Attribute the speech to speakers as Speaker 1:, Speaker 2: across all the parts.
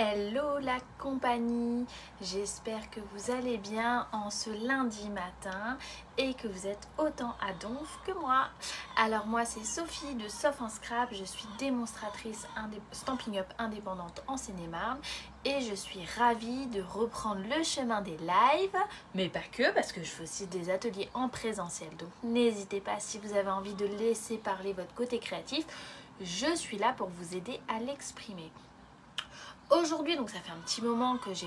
Speaker 1: Hello la compagnie, j'espère que vous allez bien en ce lundi matin et que vous êtes autant à donf que moi. Alors moi c'est Sophie de Sof en Scrap, je suis démonstratrice Stampin' Up indépendante en Seine-et-Marne et je suis ravie de reprendre le chemin des lives, mais pas que parce que je fais aussi des ateliers en présentiel, donc n'hésitez pas si vous avez envie de laisser parler votre côté créatif, je suis là pour vous aider à l'exprimer. Aujourd'hui, donc ça fait un petit moment que j'ai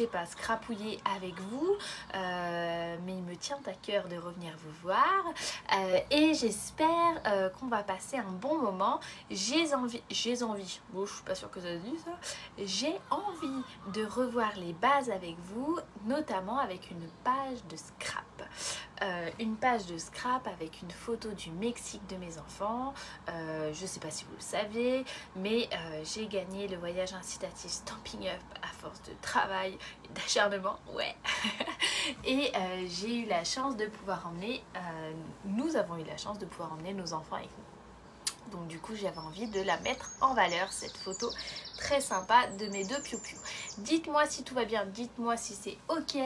Speaker 1: pas scrapouillé avec vous, mais il me tient à cœur de revenir vous voir et j'espère qu'on va passer un bon moment. J'ai envie, bon, je suis pas sûre que ça se dit ça, j'ai envie de revoir les bases avec vous, notamment avec une page de scrap. Une page de scrap avec une photo du Mexique de mes enfants. Je sais pas si vous le savez, mais j'ai gagné le voyage incitatif Stampin' Up à force de travail et d'acharnement, ouais. Et j'ai eu la chance de pouvoir emmener, nous avons eu la chance de pouvoir emmener nos enfants avec nous. Donc du coup j'avais envie de la mettre en valeur, cette photo très sympa de mes deux piou-piou. Dites-moi si tout va bien, dites-moi si c'est ok.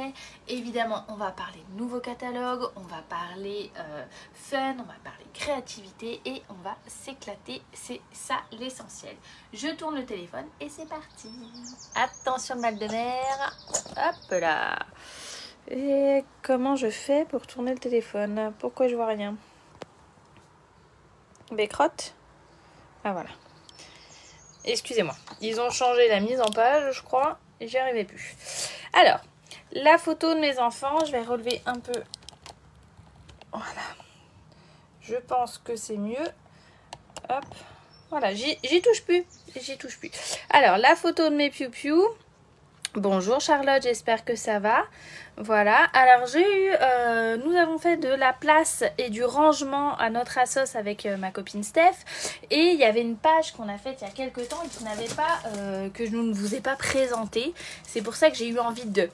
Speaker 1: Évidemment on va parler nouveau catalogue, on va parler fun, on va parler créativité et on va s'éclater, c'est ça l'essentiel. Je tourne le téléphone et c'est parti. Attention le mal de mer, hop là. Et comment je fais pour tourner le téléphone? Pourquoi je vois rien? Bécrotte. Ah voilà. Excusez-moi. Ils ont changé la mise en page, je crois. Et j'y arrivais plus. Alors, la photo de mes enfants, je vais relever un peu. Voilà. Je pense que c'est mieux. Hop. Voilà, j'y touche plus. J'y touche plus. Alors, la photo de mes piou-piou. Bonjour Charlotte, j'espère que ça va. Voilà, alors nous avons fait de la place et du rangement à notre assos avec ma copine Steph. Et il y avait une page qu'on a faite il y a quelques temps et qui n'avait pas, que je ne vous ai pas présentée. C'est pour ça que j'ai eu envie de...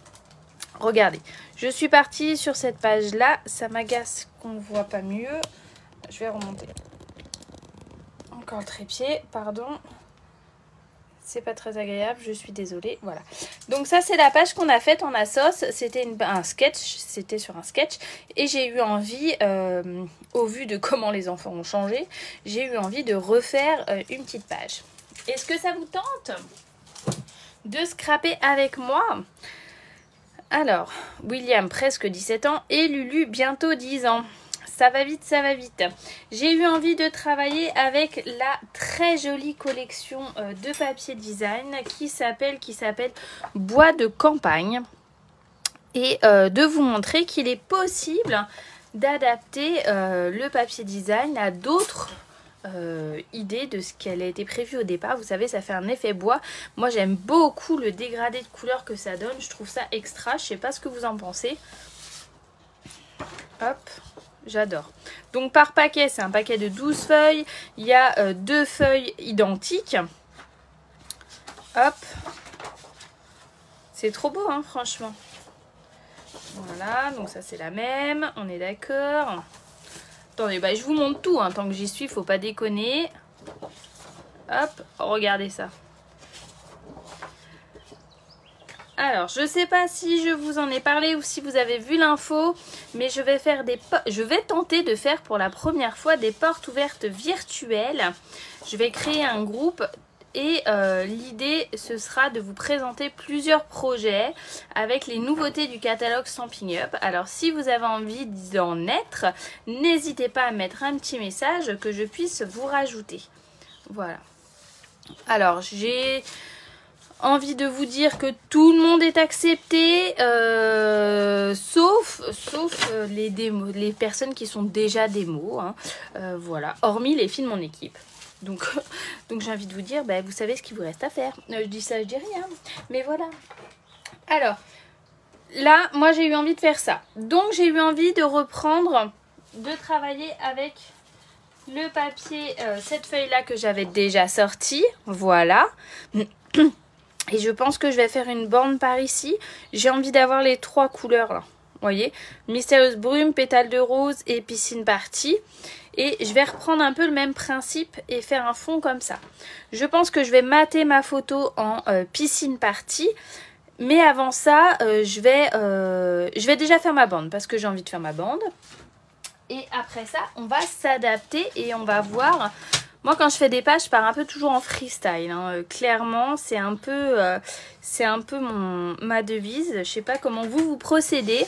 Speaker 1: Regardez, je suis partie sur cette page-là. Ça m'agace qu'on ne voit pas mieux. Je vais remonter. Encore le trépied, pardon. C'est pas très agréable, je suis désolée. Voilà. Donc ça, c'est la page qu'on a faite en Assos. C'était un sketch. C'était sur un sketch. Et j'ai eu envie, au vu de comment les enfants ont changé, j'ai eu envie de refaire une petite page. Est-ce que ça vous tente de scraper avec moi? Alors, William, presque 17 ans. Et Lulu, bientôt 10 ans. Ça va vite, ça va vite. J'ai eu envie de travailler avec la très jolie collection de papier design qui s'appelle Bois de campagne. Et de vous montrer qu'il est possible d'adapter le papier design à d'autres idées de ce qu'elle a été prévu au départ. Vous savez, ça fait un effet bois. Moi, j'aime beaucoup le dégradé de couleurs que ça donne. Je trouve ça extra. Je sais pas ce que vous en pensez. Hop. J'adore. Donc par paquet, c'est un paquet de 12 feuilles. Il y a 2 feuilles identiques. Hop. C'est trop beau, hein, franchement. Voilà, donc ça c'est la même. On est d'accord. Attendez, bah, je vous montre tout. Hein, tant que j'y suis, faut pas déconner. Hop, regardez ça. Alors, je ne sais pas si je vous en ai parlé ou si vous avez vu l'info, mais je vais tenter de faire pour la première fois des portes ouvertes virtuelles. Je vais créer un groupe et l'idée, ce sera de vous présenter plusieurs projets avec les nouveautés du catalogue Stampin' Up. Alors, si vous avez envie d'en être, n'hésitez pas à mettre un petit message que je puisse vous rajouter. Voilà. Alors, j'ai... envie de vous dire que tout le monde est accepté, sauf les personnes qui sont déjà démos, hein, voilà, hormis les filles de mon équipe. Donc j'ai envie de vous dire, bah, vous savez ce qu'il vous reste à faire. Je dis ça, je dis rien, mais voilà. Alors, là, moi j'ai eu envie de faire ça. Donc j'ai eu envie de reprendre, de travailler avec le papier, cette feuille-là que j'avais déjà sortie, voilà. Et je pense que je vais faire une borne par ici. J'ai envie d'avoir les 3 couleurs là. voyez, Mystérieuse Brume, Pétale de Rose et Piscine Party. Et je vais reprendre un peu le même principe et faire un fond comme ça. Je pense que je vais mater ma photo en Piscine Party. Mais avant ça, je vais déjà faire ma bande parce que j'ai envie de faire ma bande. Et après ça, on va s'adapter et on va voir. Moi, quand je fais des pages, je pars un peu toujours en freestyle. Hein. Clairement, c'est un peu ma devise. Je sais pas comment vous procédez.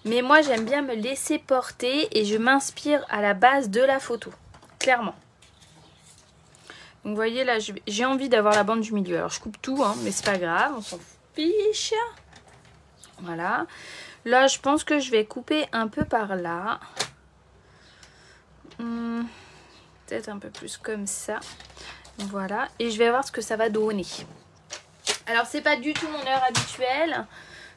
Speaker 1: Mais moi, j'aime bien me laisser porter et je m'inspire à la base de la photo. Clairement. Donc, vous voyez, là, j'ai envie d'avoir la bande du milieu. Alors, je coupe tout, hein, mais c'est pas grave. On s'en fiche. Voilà. Là, je pense que je vais couper un peu par là. Peut-être un peu plus comme ça. Voilà. Et je vais voir ce que ça va donner. Alors, c'est pas du tout mon heure habituelle.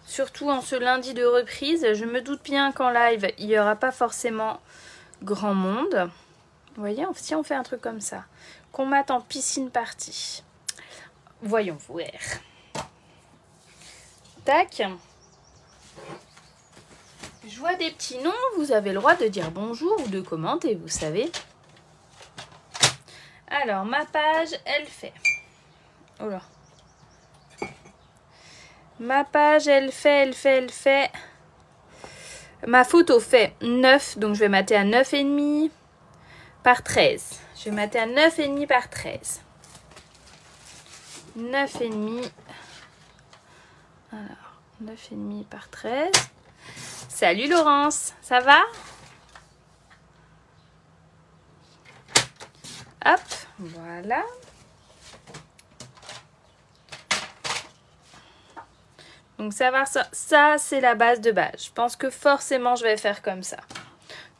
Speaker 1: Surtout en ce lundi de reprise. Je me doute bien qu'en live, il n'y aura pas forcément grand monde. Vous voyez, si on fait un truc comme ça. Qu'on mate en Piscine Party. Voyons voir. Tac. Je vois des petits noms. Vous avez le droit de dire bonjour ou de commenter, vous savez. Alors, ma page, elle fait... Oh là. Ma page, elle fait... Ma photo fait 9, donc je vais mater à 9,5 par 13. Je vais mater à 9,5 par 13. 9,5. Alors, 9,5 par 13. Salut Laurence, ça va? Hop, voilà. Donc ça c'est la base de base. Je pense que forcément je vais faire comme ça.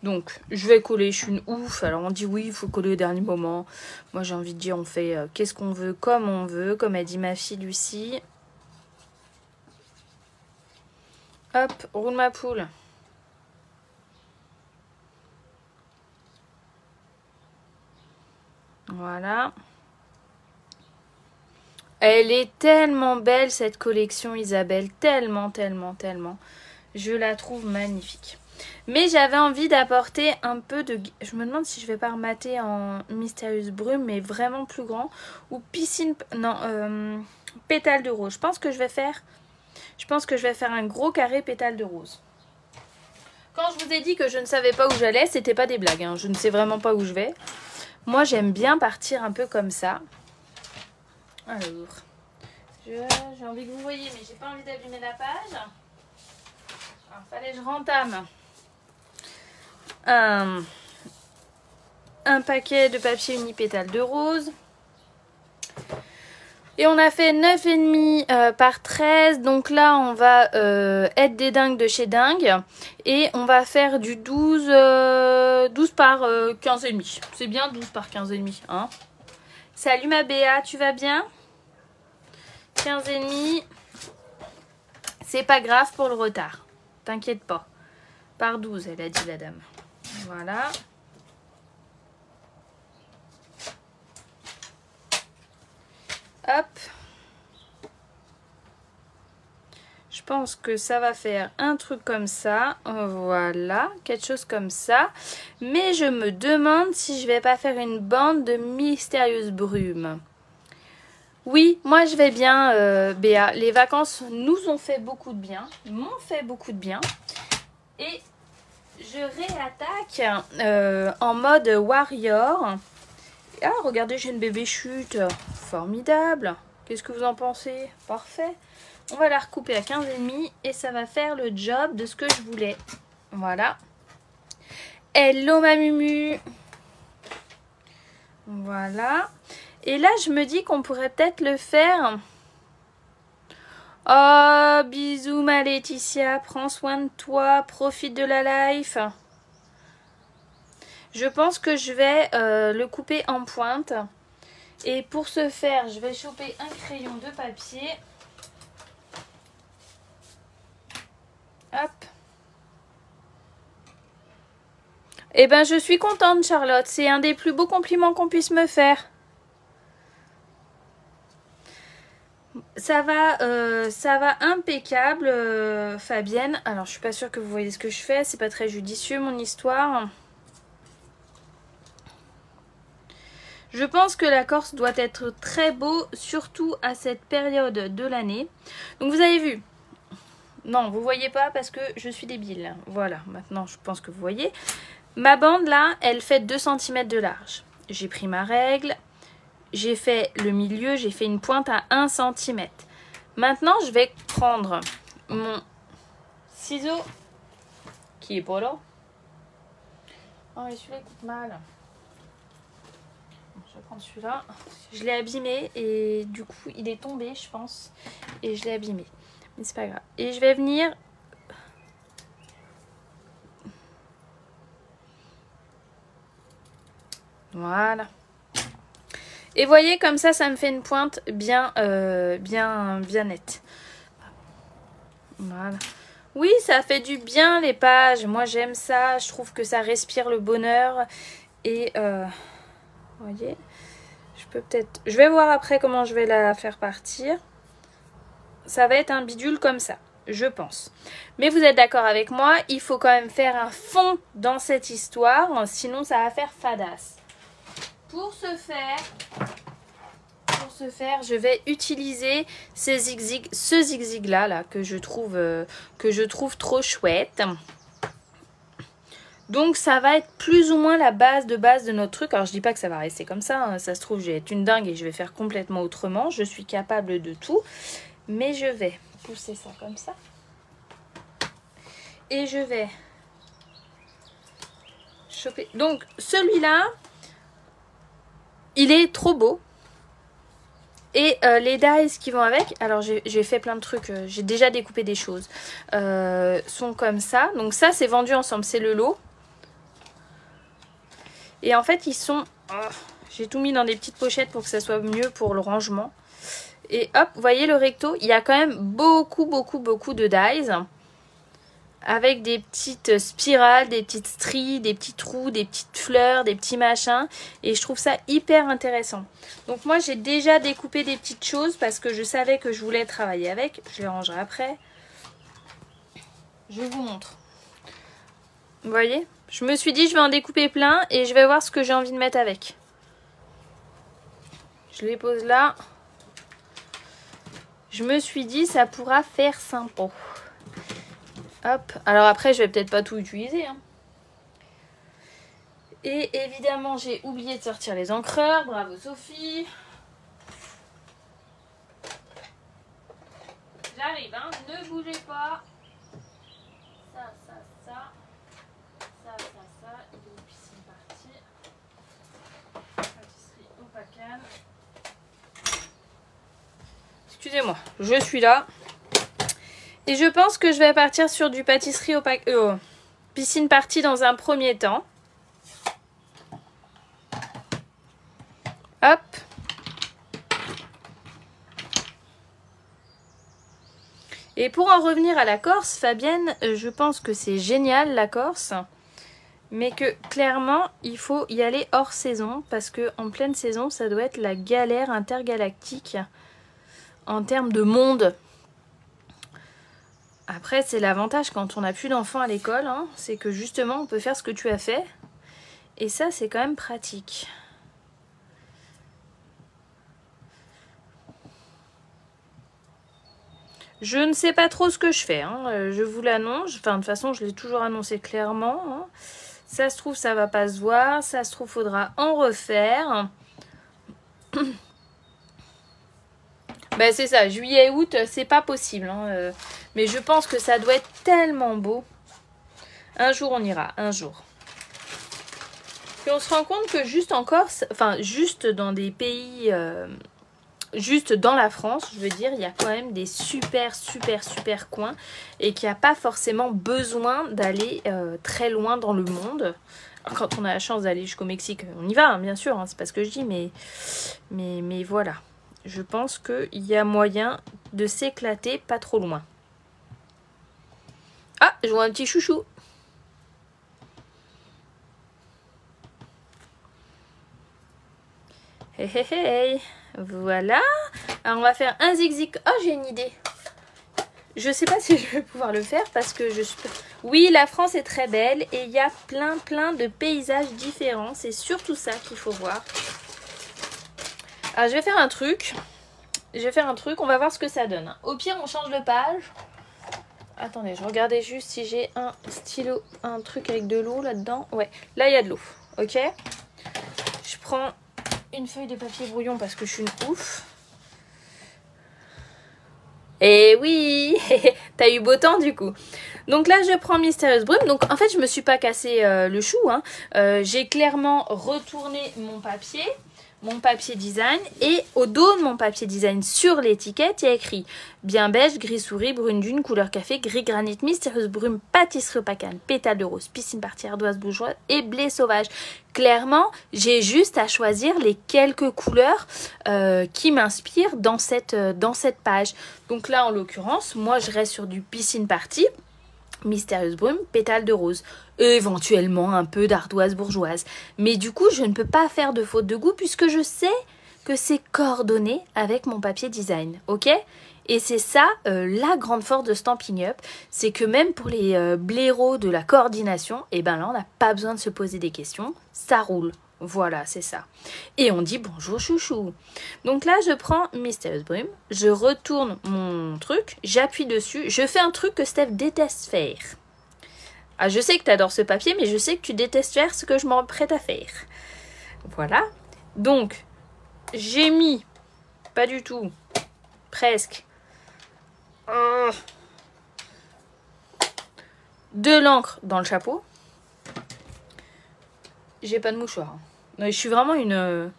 Speaker 1: Donc je vais coller, je suis une ouf. Alors on dit oui, il faut coller au dernier moment. Moi j'ai envie de dire on fait qu'est-ce qu'on veut, comme a dit ma fille Lucie. Hop, roule ma poule. Voilà. Elle est tellement belle cette collection Isabelle, tellement. Je la trouve magnifique. Mais j'avais envie d'apporter un peu de... Je me demande si je vais pas remater en Mystérieuse Brume, mais vraiment plus grand. Ou Piscine... Non, Pétale de Rose. Je pense que je vais faire un gros carré Pétale de Rose. Quand je vous ai dit que je ne savais pas où j'allais, c'était pas des blagues. Hein. Je ne sais vraiment pas où je vais. Moi, j'aime bien partir un peu comme ça. Alors, j'ai envie que vous voyez, mais j'ai pas envie d'abîmer la page. Alors, fallait que je rentame un paquet de papier unipétale de rose. Et on a fait 9,5 par 13. Donc là, on va être des dingues de chez dingue. Et on va faire du 12 par 15,5. C'est bien 12 par 15,5. Hein. Salut ma Béa, tu vas bien? 15,5. C'est pas grave pour le retard. T'inquiète pas. Par 12, elle a dit la dame. Voilà. Hop. Je pense que ça va faire un truc comme ça. Voilà. Quelque chose comme ça. Mais je me demande si je vais pas faire une bande de Mystérieuse Brume. Oui, moi je vais bien, Béa. Les vacances nous ont fait beaucoup de bien. M'ont fait beaucoup de bien. Et je réattaque en mode warrior. Ah, regardez, j'ai une bébé chute. Formidable. Qu'est-ce que vous en pensez? Parfait. On va la recouper à 15,5 et ça va faire le job de ce que je voulais. Voilà. Hello ma Mumu. Voilà. Et là, je me dis qu'on pourrait peut-être le faire. Oh, bisous ma Laetitia. Prends soin de toi. Profite de la life. Je pense que je vais le couper en pointe. Et pour ce faire, je vais choper un crayon de papier. Hop. Eh ben, je suis contente, Charlotte. C'est un des plus beaux compliments qu'on puisse me faire. Ça va impeccable, Fabienne. Alors, je suis pas sûre que vous voyez ce que je fais. C'est pas très judicieux, mon histoire. Je pense que la Corse doit être très beau, surtout à cette période de l'année. Donc, vous avez vu. Non, vous voyez pas parce que je suis débile. Voilà, maintenant, je pense que vous voyez. Ma bande, là, elle fait 2 cm de large. J'ai pris ma règle. J'ai fait le milieu. J'ai fait une pointe à 1 cm. Maintenant, je vais prendre mon ciseau qui est pas là. Oh, et celui-là, il coûte mal. Je vais prendre celui-là. Je l'ai abîmé et du coup, il est tombé, je pense. Et je l'ai abîmé. Mais c'est pas grave. Et je vais venir... Voilà. Et voyez, comme ça me fait une pointe bien nette. Voilà. Oui, ça fait du bien les pages. Moi, j'aime ça. Je trouve que ça respire le bonheur. Et, vous voyez, je vais voir après comment je vais la faire partir. Ça va être un bidule comme ça, je pense. Mais vous êtes d'accord avec moi, il faut quand même faire un fond dans cette histoire. Sinon, ça va faire fadasse. Pour ce faire, je vais utiliser ce zigzag là que je trouve trop chouette. Donc ça va être plus ou moins la base de notre truc. Alors je dis pas que ça va rester comme ça, hein. Ça se trouve je vais être une dingue et je vais faire complètement autrement. Je suis capable de tout. Mais je vais pousser ça comme ça. Et je vais choper. Donc celui-là, il est trop beau. Et les dies qui vont avec, alors j'ai fait plein de trucs, j'ai déjà découpé des choses, sont comme ça. Donc ça c'est vendu ensemble, c'est le lot. Et en fait ils sont, j'ai tout mis dans des petites pochettes pour que ça soit mieux pour le rangement. Et hop, vous voyez le recto, il y a quand même beaucoup de dies. Avec des petites spirales, des petites stries, des petits trous, des petites fleurs, des petits machins. Et je trouve ça hyper intéressant. Donc moi j'ai déjà découpé des petites choses parce que je savais que je voulais travailler avec. Je les rangerai après. Je vous montre. Vous voyez? Je me suis dit je vais en découper plein et je vais voir ce que j'ai envie de mettre avec. Je les pose là. Je me suis dit ça pourra faire sympa. Hop, alors après je vais peut-être pas tout utiliser. Hein. Et évidemment j'ai oublié de sortir les encreurs. Bravo Sophie. J'arrive, hein, ne bougez pas. Ça. Il est où piscine partie. Pâtisserie au Pacan. Excusez-moi, je suis là. Et je pense que je vais partir sur du pâtisserie au piscine partie dans un premier temps. Hop. Et pour en revenir à la Corse, Fabienne, je pense que c'est génial la Corse. Mais que clairement, il faut y aller hors saison. Parce que en pleine saison, ça doit être la galère intergalactique en termes de monde. Après, c'est l'avantage quand on n'a plus d'enfants à l'école, hein, c'est que justement, on peut faire ce que tu as fait. Et ça, c'est quand même pratique. Je ne sais pas trop ce que je fais, hein, je vous l'annonce. Enfin, de toute façon, je l'ai toujours annoncé clairement. Hein. Ça se trouve, ça va pas se voir. Ça se trouve, faudra en refaire. Ben, c'est ça, juillet, août, c'est pas possible. Hein, mais je pense que ça doit être tellement beau. Un jour, on ira, un jour. Puis on se rend compte que juste en Corse, enfin, juste dans des pays... juste dans la France, je veux dire, il y a quand même des super coins et qu'il n'y a pas forcément besoin d'aller très loin dans le monde. Quand on a la chance d'aller jusqu'au Mexique, on y va, hein, bien sûr, hein, c'est pas ce que je dis, mais voilà. Je pense qu'il y a moyen de s'éclater pas trop loin. Ah, je vois un petit chouchou. Hey, hey, hey. Voilà. Alors on va faire un zigzag. Oh, j'ai une idée. Je sais pas si je vais pouvoir le faire parce que je suis... Oui, la France est très belle et il y a plein de paysages différents. C'est surtout ça qu'il faut voir. Alors je vais faire un truc. On va voir ce que ça donne. Au pire, on change de page. Attendez, je regardais juste si j'ai un stylo, un truc avec de l'eau là-dedans. Ouais, là il y a de l'eau. Ok. Je prends une feuille de papier brouillon parce que je suis une ouf. Et oui, t'as eu beau temps du coup. Donc là, je prends Mystérieuse Brume. Donc en fait, je me suis pas cassé le chou. Hein. J'ai clairement retourné mon papier design. Et au dos de mon papier design, sur l'étiquette, il y a écrit bien beige, gris souris, brune dune, couleur café, gris granit, Mystérieuse Brume, pâtisserie opacane, pétale de rose, piscine partie, ardoise bourgeoise et blé sauvage. Clairement, j'ai juste à choisir les quelques couleurs qui m'inspirent dans cette page. Donc là, en l'occurrence, moi, je reste sur du piscine partie, Mystérieuse Brume, pétale de rose, et éventuellement un peu d'ardoise bourgeoise. Mais du coup, je ne peux pas faire de faute de goût puisque je sais que c'est coordonné avec mon papier design, ok? Et c'est ça, la grande force de Stampin' Up, c'est que même pour les blaireaux de la coordination, et ben là, on n'a pas besoin de se poser des questions, ça roule. Voilà, c'est ça. Et on dit bonjour chouchou. Donc là, je prends Mystérieuse Brume, je retourne mon truc, j'appuie dessus, je fais un truc que Steph déteste faire. Ah, je sais que tu adores ce papier, mais je sais que tu détestes faire ce que je m'apprête à faire. Voilà. Donc, j'ai mis, pas du tout, presque, de l'encre dans le chapeau. J'ai pas de mouchoir. Hein. Non, je suis vraiment une...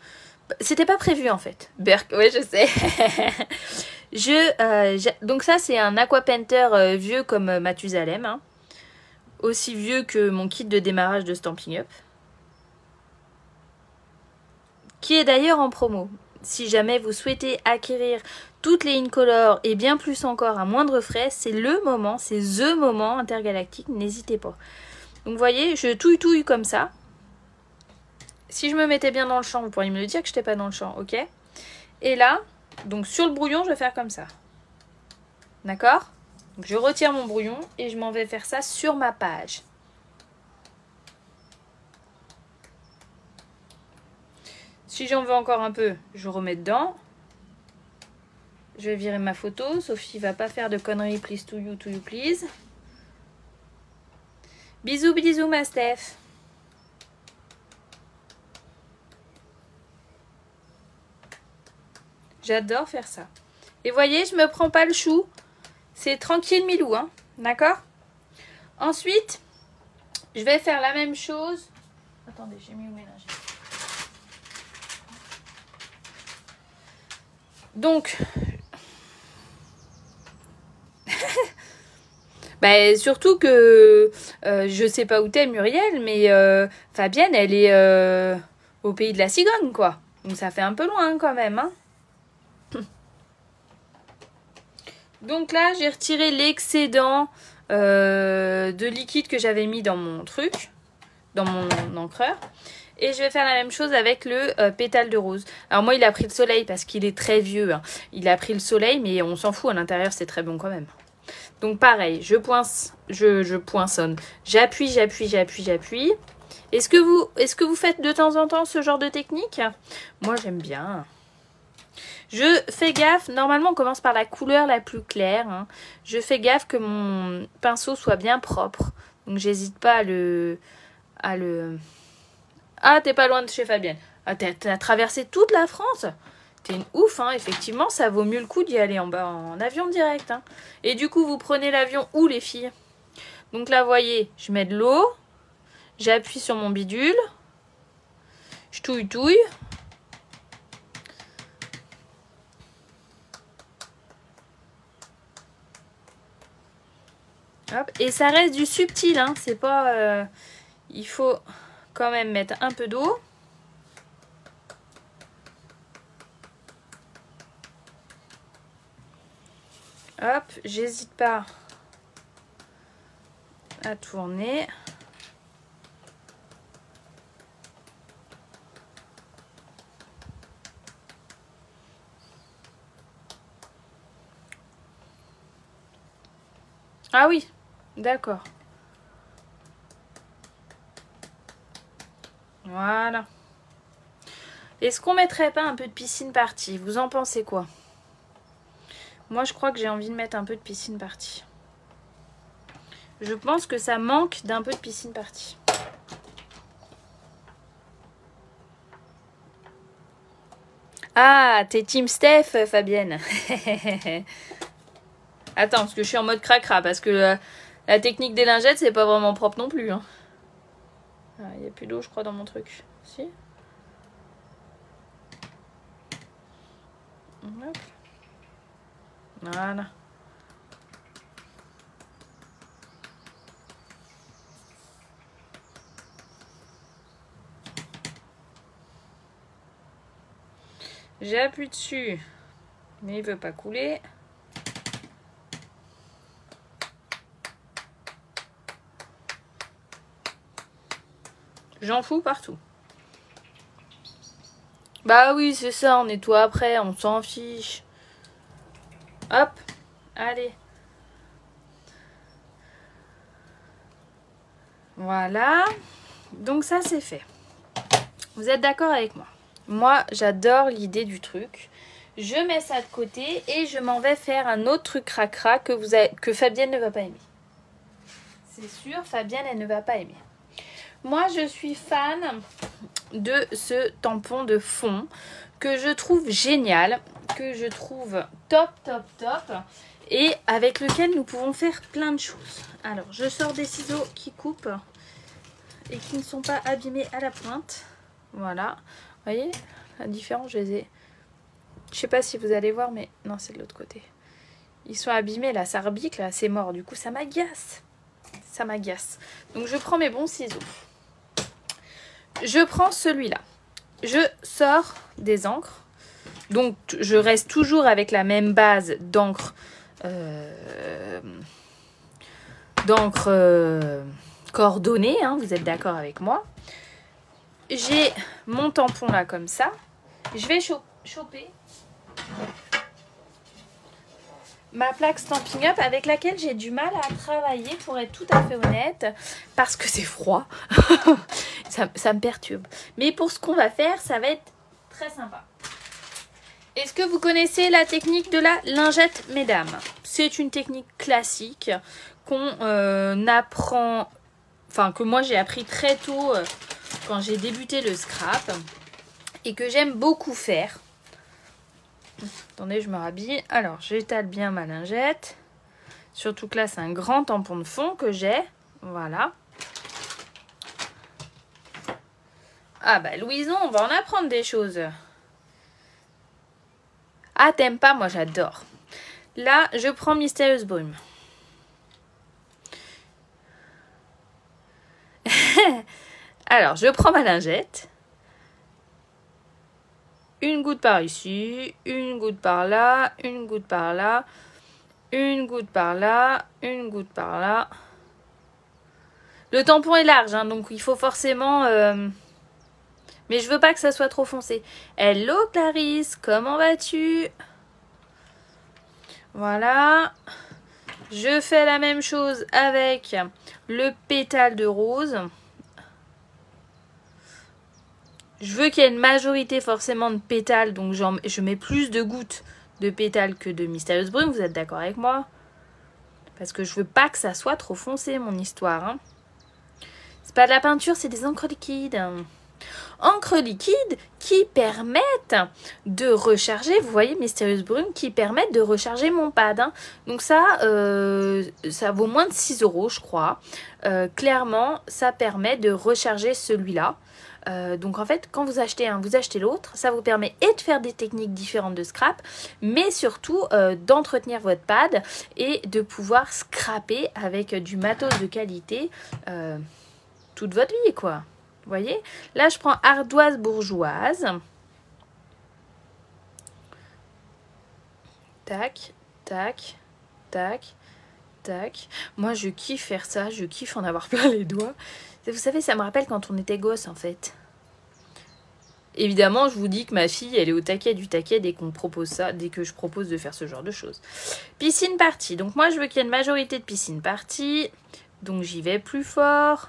Speaker 1: C'était pas prévu en fait. Berk, ouais, je sais. Donc ça, c'est un Aqua Painter vieux comme Mathusalem. Hein. Aussi vieux que mon kit de démarrage de Stampin' Up. Qui est d'ailleurs en promo. Si jamais vous souhaitez acquérir toutes les Incolor et bien plus encore à moindre frais, c'est le moment, c'est THE moment intergalactique, n'hésitez pas. Donc vous voyez, je touille comme ça. Si je me mettais bien dans le champ, vous pourriez me le dire que je n'étais pas dans le champ, ok? Et là, donc sur le brouillon, je vais faire comme ça. D'accord? Donc je retire mon brouillon et je m'en vais faire ça sur ma page. Si j'en veux encore un peu, je remets dedans. Je vais virer ma photo. Sophie va pas faire de conneries. Please to you, please. Bisous, bisous, ma Steph. J'adore faire ça. Et voyez, je me prends pas le chou. C'est tranquille milou, hein. D'accord? Ensuite, je vais faire la même chose. Attendez, j'ai mis où mélanger. Donc, bah, surtout que je sais pas où t'es, Muriel, mais Fabienne, elle est au pays de la cigogne, quoi. Donc ça fait un peu loin quand même, hein. Donc là, j'ai retiré l'excédent de liquide que j'avais mis dans mon truc, dans mon encreur. Et je vais faire la même chose avec le pétale de rose. Alors moi, il a pris le soleil parce qu'il est très vieux. Hein. Il a pris le soleil, mais on s'en fout. À l'intérieur, c'est très bon quand même. Donc pareil, je poinçonne. J'appuie. Est-ce que vous faites de temps en temps ce genre de technique? Moi, j'aime bien. Je fais gaffe. Normalement, on commence par la couleur la plus claire. Hein. Je fais gaffe que mon pinceau soit bien propre. Donc, j'hésite pas à le... Ah, t'es pas loin de chez Fabienne. Ah, t'as traversé toute la France. T'es une ouf, hein. Effectivement, ça vaut mieux le coup d'y aller en bas en avion direct. Hein. Et du coup, vous prenez l'avion où, les filles? Donc là, vous voyez, je mets de l'eau. J'appuie sur mon bidule. Je touille. Hop. Et ça reste du subtil, hein. C'est pas... Il faut quand même mettre un peu d'eau. Hop, j'hésite pas à tourner. Ah oui, d'accord. Voilà. Est-ce qu'on mettrait pas un peu de piscine party? Vous en pensez quoi? Moi, je crois que j'ai envie de mettre un peu de piscine party. Je pense que ça manque d'un peu de piscine party. Ah, t'es Team Steph, Fabienne. Attends, parce que je suis en mode cracra, parce que la technique des lingettes, c'est pas vraiment propre non plus. Hein. Ah, il n'y a plus d'eau, je crois, dans mon truc. Si. Hop. Voilà. J'appuie dessus, mais il veut pas couler. J'en fous partout. Bah oui, c'est ça, on nettoie après, on s'en fiche. Hop, allez. Voilà. Donc ça, c'est fait. Vous êtes d'accord avec moi? Moi, j'adore l'idée du truc. Je mets ça de côté et je m'en vais faire un autre truc cracra que Fabienne ne va pas aimer. C'est sûr, Fabienne, elle ne va pas aimer. Moi, je suis fan de ce tampon de fond que je trouve génial, que je trouve top, top, top et avec lequel nous pouvons faire plein de choses. Alors, je sors des ciseaux qui coupent et qui ne sont pas abîmés à la pointe. Voilà. Vous voyez la différence, je les ai... Je sais pas si vous allez voir, mais non, c'est de l'autre côté. Ils sont abîmés, là, ça rebique, là, c'est mort. Du coup, ça m'agace. Ça m'agace. Donc, je prends mes bons ciseaux. Je prends celui-là. Je sors des encres. Donc, je reste toujours avec la même base d'encre. Coordonnée, hein, vous êtes d'accord avec moi. J'ai mon tampon là, comme ça. Je vais choper ma plaque Stampin' Up avec laquelle j'ai du mal à travailler, pour être tout à fait honnête, parce que c'est froid. ça me perturbe. Mais pour ce qu'on va faire, ça va être très sympa. Est-ce que vous connaissez la technique de la lingette, mesdames? C'est une technique classique qu'on apprend, enfin que moi j'ai appris très tôt quand j'ai débuté le scrap et que j'aime beaucoup faire. Attendez, je me rhabille. Alors, j'étale bien ma lingette. Surtout que là, c'est un grand tampon de fond que j'ai. Voilà. Ah bah, Louison, on va en apprendre des choses. Ah, t'aimes pas? Moi, j'adore. Là, je prends Mystérieuse Brume. Alors, je prends ma lingette. Une goutte par ici, une goutte par là, une goutte par là, une goutte par là, une goutte par là. Le tampon est large, hein, donc il faut forcément... Mais je veux pas que ça soit trop foncé. Hello Clarisse, comment vas-tu? Voilà. Je fais la même chose avec le pétale de rose. Je veux qu'il y ait une majorité forcément de pétales, donc je mets plus de gouttes de pétales que de Mystérieuse Brume, vous êtes d'accord avec moi? Parce que je veux pas que ça soit trop foncé, mon histoire. Hein. C'est pas de la peinture, c'est des encres liquides. Encres liquides qui permettent de recharger, vous voyez, Mystérieuse Brume, qui permettent de recharger mon pad. Hein. Donc ça vaut moins de 6 €, je crois. Clairement, ça permet de recharger celui-là. Donc en fait, quand vous achetez un, vous achetez l'autre. Ça vous permet et de faire des techniques différentes de scrap, mais surtout d'entretenir votre pad et de pouvoir scraper avec du matos de qualité toute votre vie, quoi. Vous voyez? Là, je prends ardoise bourgeoise. Tac, tac, tac, tac. Moi, je kiffe faire ça. Je kiffe en avoir plein les doigts. Vous savez, ça me rappelle quand on était gosse, en fait. Évidemment, je vous dis que ma fille, elle est au taquet du taquet dès qu'on propose ça, dès que je propose de faire ce genre de choses. Piscine party. Donc moi, je veux qu'il y ait une majorité de piscine party. Donc j'y vais plus fort.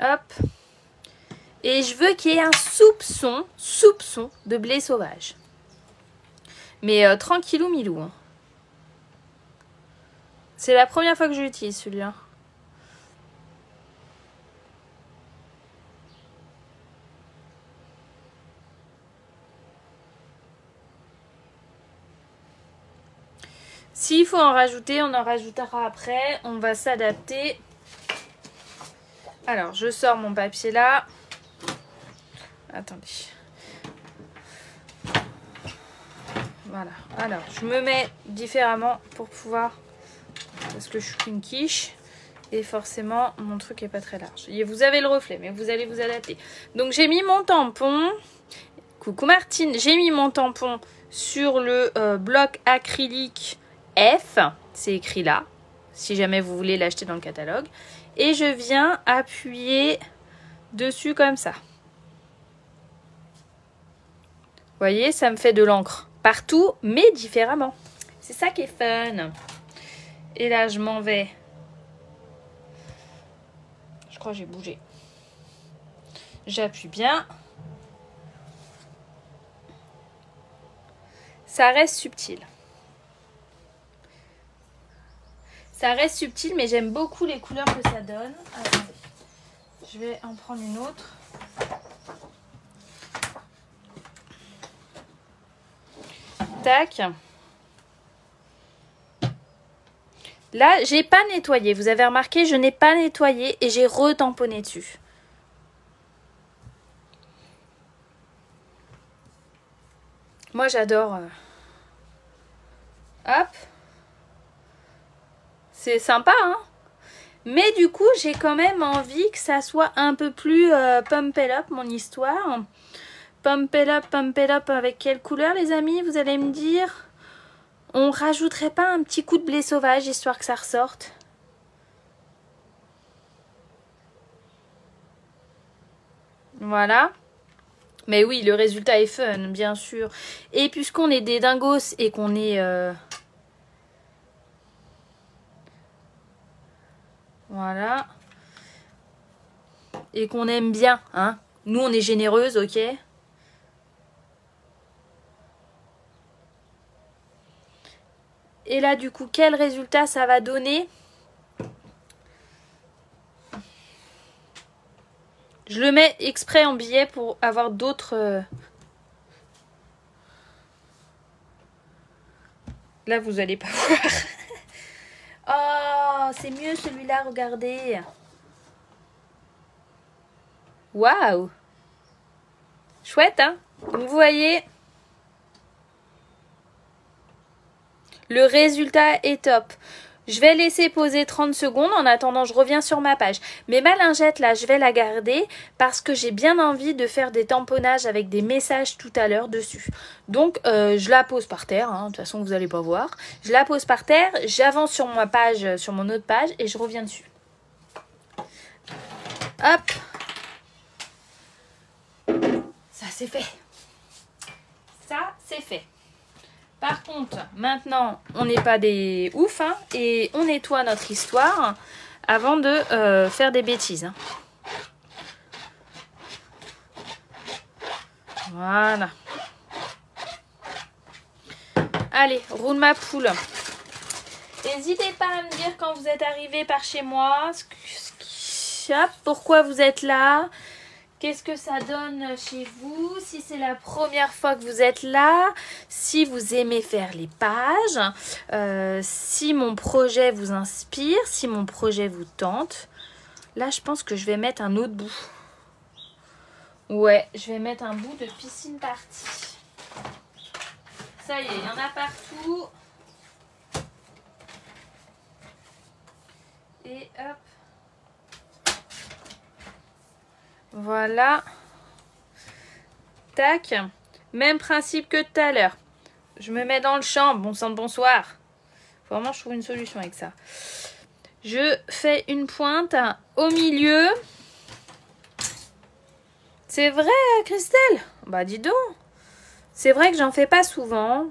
Speaker 1: Hop. Et je veux qu'il y ait un soupçon de blé sauvage. Mais tranquillou milou. Hein. C'est la première fois que je l'utilise celui-là. S'il faut en rajouter, on en rajoutera après. On va s'adapter. Alors, je sors mon papier là. Attendez. Voilà. Alors, je me mets différemment pour pouvoir... Parce que je suis une quiche. Et forcément, mon truc est pas très large. Et vous avez le reflet, mais vous allez vous adapter. Donc, j'ai mis mon tampon. Coucou Martine. J'ai mis mon tampon sur le bloc acrylique F. C'est écrit là. Si jamais vous voulez l'acheter dans le catalogue. Et je viens appuyer dessus comme ça. Vous voyez, ça me fait de l'encre partout, mais différemment. C'est ça qui est fun. Et là, je m'en vais. Je crois que j'ai bougé. J'appuie bien. Ça reste subtil. Ça reste subtil, mais j'aime beaucoup les couleurs que ça donne. Attendez. Je vais en prendre une autre. Tac. Là, j'ai pas nettoyé. Vous avez remarqué, je n'ai pas nettoyé et j'ai retamponné dessus. Moi, j'adore. Hop. C'est sympa, hein? Mais du coup, j'ai quand même envie que ça soit un peu plus pump it up, mon histoire. Pump it up avec quelle couleur, les amis? Vous allez me dire. On rajouterait pas un petit coup de blé sauvage, histoire que ça ressorte? Voilà. Mais oui, le résultat est fun, bien sûr. Et puisqu'on est des dingos et qu'on est... Voilà. Et qu'on aime bien, hein. Nous, on est généreuses, ok? Et là, du coup, quel résultat ça va donner? Je le mets exprès en billet pour avoir d'autres... Là, vous allez pas voir. Oh, c'est mieux celui-là, regardez. Waouh. Chouette, hein? Donc, vous voyez, le résultat est top. Je vais laisser poser 30 secondes. En attendant, je reviens sur ma page. Mais ma lingette, là, je vais la garder parce que j'ai bien envie de faire des tamponnages avec des messages tout à l'heure dessus. Donc, je la pose par terre. Hein. De toute façon, vous n'allez pas voir. Je la pose par terre. J'avance sur ma page, sur mon autre page et je reviens dessus. Hop. Ça, c'est fait. Ça, c'est fait. Par contre, maintenant, on n'est pas des ouf, hein, et on nettoie notre histoire avant de faire des bêtises. Hein. Voilà. Allez, roule ma poule. N'hésitez pas à me dire quand vous êtes arrivé par chez moi, pourquoi vous êtes là. Qu'est-ce que ça donne chez vous? Si c'est la première fois que vous êtes là, si vous aimez faire les pages, si mon projet vous inspire, si mon projet vous tente. Là, je pense que je vais mettre un autre bout. Ouais, je vais mettre un bout de piscine party. Ça y est, il y en a partout. Et hop. Voilà. Tac. Même principe que tout à l'heure. Je me mets dans le champ. Bon sang de bonsoir. Faut vraiment que je trouve une solution avec ça. Je fais une pointe au milieu. C'est vrai, Christelle? Bah dis donc. C'est vrai que j'en fais pas souvent.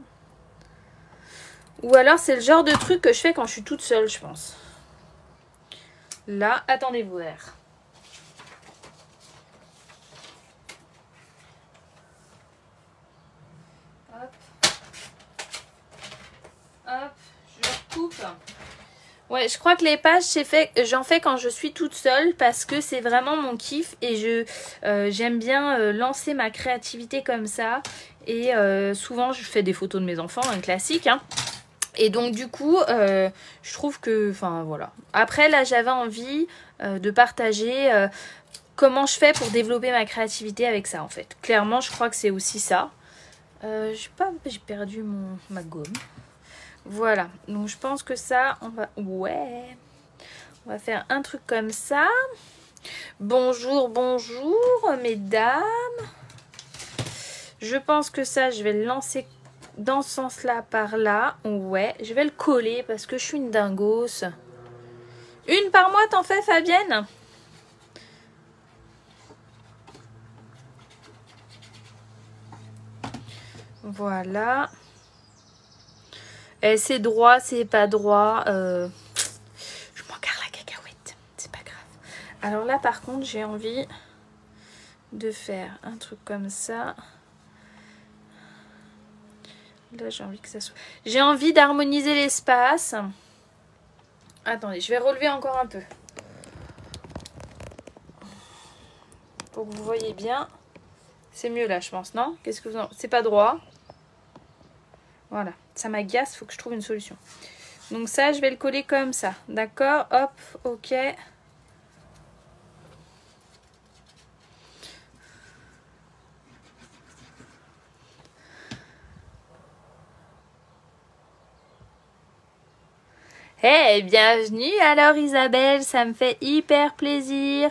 Speaker 1: Ou alors c'est le genre de truc que je fais quand je suis toute seule, je pense. Là, attendez voir. Hop. Hop, je coupe. Ouais, je crois que les pages, j'en fais quand je suis toute seule parce que c'est vraiment mon kiff et j'aime bien lancer ma créativité comme ça. Et souvent, je fais des photos de mes enfants, un classique, hein. Et donc, du coup, je trouve que... Enfin, voilà. Après, là, j'avais envie de partager comment je fais pour développer ma créativité avec ça, en fait. Clairement, je crois que c'est aussi ça. J'ai perdu ma gomme. Voilà, donc je pense que ça, on va faire un truc comme ça. Bonjour, bonjour, mesdames. Je pense que ça, je vais le lancer dans ce sens-là, par là. Ouais, je vais le coller parce que je suis une dingos. Une par mois, t'en fais, Fabienne? Voilà. C'est droit, c'est pas droit. Je m'en carre la cacahuète. C'est pas grave. Alors là, par contre, j'ai envie de faire un truc comme ça. Là, j'ai envie que ça soit... J'ai envie d'harmoniser l'espace. Attendez, je vais relever encore un peu. Pour que vous voyez bien. C'est mieux là, je pense, non? Qu'est-ce que vous en... C'est pas droit. Voilà, ça m'agace, faut que je trouve une solution. Donc ça, je vais le coller comme ça, d'accord? Hop, ok. Hey, bienvenue alors Isabelle, ça me fait hyper plaisir.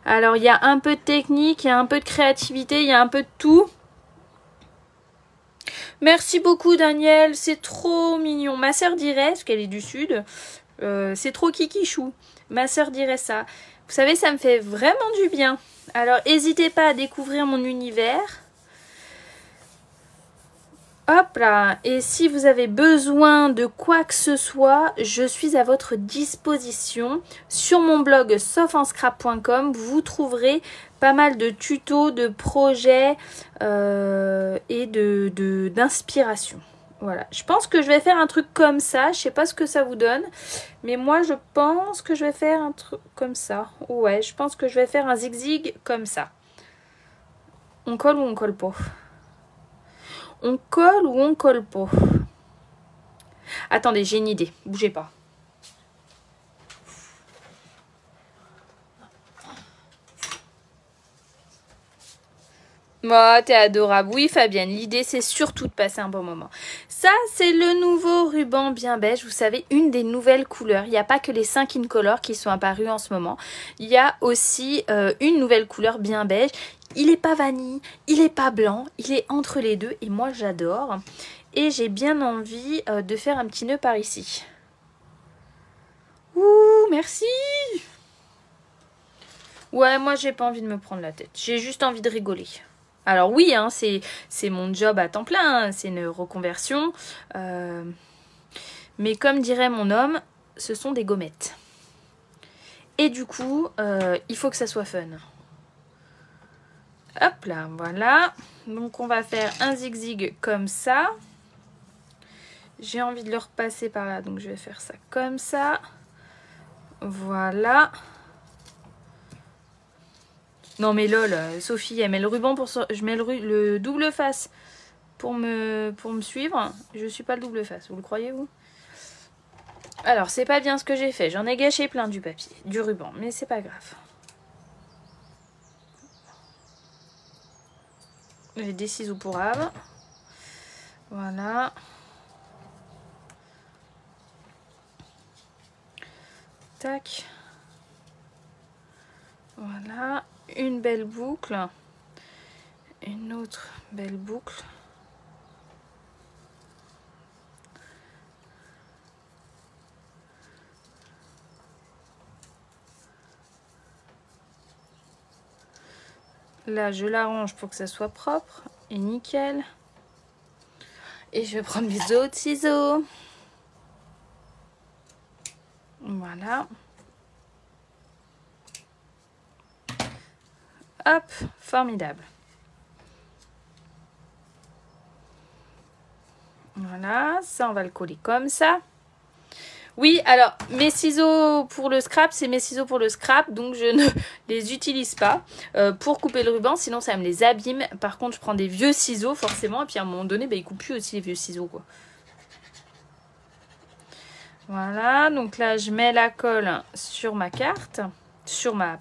Speaker 1: Alors, il y a un peu de technique, il y a un peu de créativité, il y a un peu de tout. Merci beaucoup Daniel, c'est trop mignon. Ma sœur dirait, parce qu'elle est du sud, c'est trop kikichou. Ma sœur dirait ça. Vous savez, ça me fait vraiment du bien. Alors, n'hésitez pas à découvrir mon univers. Hop là. Et si vous avez besoin de quoi que ce soit, je suis à votre disposition. Sur mon blog sofenscrap.com, vous trouverez pas mal de tutos, de projets et d'inspiration. Voilà. Je pense que je vais faire un truc comme ça. Je sais pas ce que ça vous donne. Mais moi, je pense que je vais faire un truc comme ça. Ouais, je pense que je vais faire un zigzag comme ça. On colle ou on colle pas? On colle ou on colle pas? Attendez, j'ai une idée. Bougez pas. Oh, t'es adorable. Oui, Fabienne, l'idée, c'est surtout de passer un bon moment. Ça, c'est le nouveau ruban bien beige. Vous savez, une des nouvelles couleurs. Il n'y a pas que les 5 incolores qui sont apparus en ce moment. Il y a aussi une nouvelle couleur bien beige. Il n'est pas vanille, il n'est pas blanc, il est entre les deux. Et moi, j'adore. Et j'ai bien envie de faire un petit nœud par ici. Ouh, merci! Ouais, moi, j'ai pas envie de me prendre la tête. J'ai juste envie de rigoler. Alors oui, hein, c'est mon job à temps plein, hein, c'est une reconversion. Mais comme dirait mon homme, ce sont des gommettes. Et du coup, il faut que ça soit fun. Hop là, voilà. Donc on va faire un zigzag comme ça. J'ai envie de le repasser par là, donc je vais faire ça comme ça. Voilà. Non mais lol, Sophie, elle met le ruban pour... Je mets le double face pour me suivre. Je suis pas le double face, vous le croyez vous? Alors, c'est pas bien ce que j'ai fait. J'en ai gâché plein du papier, du ruban, mais c'est pas grave. J'ai des ciseaux pour Ave. Voilà. Tac. Voilà. Une belle boucle. Une autre belle boucle. Là, je l'arrange pour que ça soit propre et nickel. Et je vais prendre mes autres ciseaux. Voilà. Hop, formidable. Voilà, ça on va le coller comme ça. Oui, alors mes ciseaux pour le scrap, c'est mes ciseaux pour le scrap, donc je ne les utilise pas pour couper le ruban, sinon ça me les abîme. Par contre, je prends des vieux ciseaux forcément, et puis à un moment donné, bah, ils coupent plus aussi les vieux ciseaux, quoi. Voilà, donc là je mets la colle sur ma carte, sur ma